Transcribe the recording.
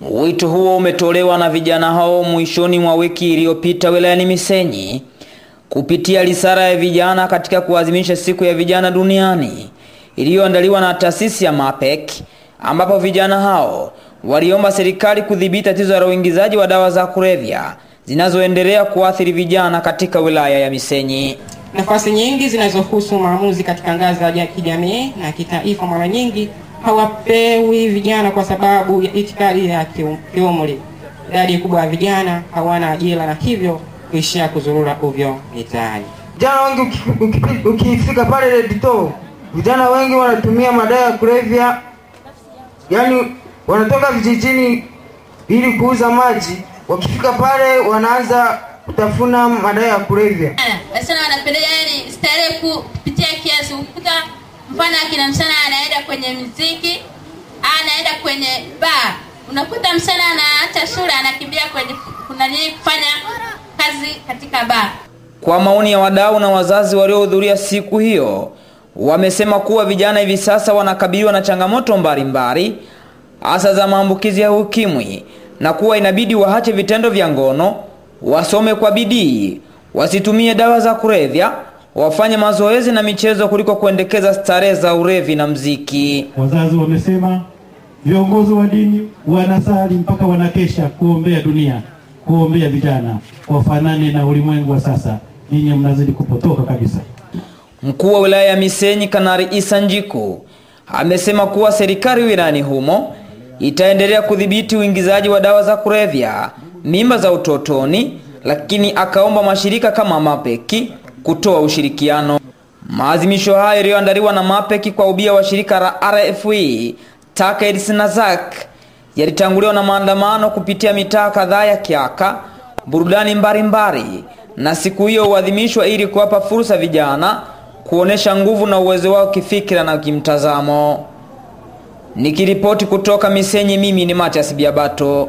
Wito huo umetolewa na vijana hao mwishoni mwa wiki iliyopita wilayani Misenyi kupitia risala ya vijana katika kuadhimisha siku ya vijana duniani iliyoandaliwa na taasisi ya MAPEC, ambapo vijana hao waliomba serikali kudhibiti tatizo la uingizaji wa dawa za kulevya zinazoendelea kuathiri vijana katika wilaya ya Misenyi. Nafasi nyingi zinazohusu maamuzi katika ngazi ya kijamii na kitaifa mara nyingi hawapewi vijana kwa sababu ya itikadi ya kiumri. Idadi kubwa ya vijana hawana ajira na hivyo kuishia kuzurura ovyo mitaani. Vijana wengi ukifika pale Redito, vijana wengi wanatumia madawa ya kulevya. Yaani wanatoka vijijini ili kuuza maji, wakifika pale wanaanza kutafuna madawa ya kulevya. Sana wanapendelea yani starehe kupitia kiasi. Ukuta mfano akina msana anaenda kwenye muziki, anaenda kwenye bar. Unakuta msana anaacha shule anakimbia kwenye kufanya kazi katika bar. Kwa maoni ya wadau na wazazi waliohudhuria siku hiyo, wamesema kuwa vijana hivi sasa wanakabiliwa na changamoto mbalimbali hasa za maambukizi ya ukimwi na kuwa inabidi waache vitendo vya ngono, wasome kwa bidii, wasitumie dawa za kulevya, wafanye mazoezi na michezo kuliko kuendekeza starehe za ulevi na mziki. Wazazi wamesema viongozi wa dini wanasali mpaka wanakesha kuombea dunia, kuombea vijana wafanane na ulimwengu wa sasa. Ninyi mnazidi kupotoka kabisa. Mkuu wa wilaya ya Misenyi Kanari Isa Njiku amesema kuwa serikali wilayani humo itaendelea kudhibiti uingizaji wa dawa za kulevya, mimba za utotoni, lakini akaomba mashirika kama MAPEC kutoa ushirikiano. Maadhimisho haya yaliyoandaliwa na MAPEC kwa ubia wa shirika la RFE, TACAIDS na ZAC yalitanguliwa na maandamano kupitia mitaa kadhaa ya Kiaka, burudani mbalimbali, na siku hiyo huadhimishwa ili kuwapa fursa vijana kuonesha nguvu na uwezo wao kifikira na kimtazamo. Nikiripoti kutoka Misenyi, mimi ni Matias Biabato.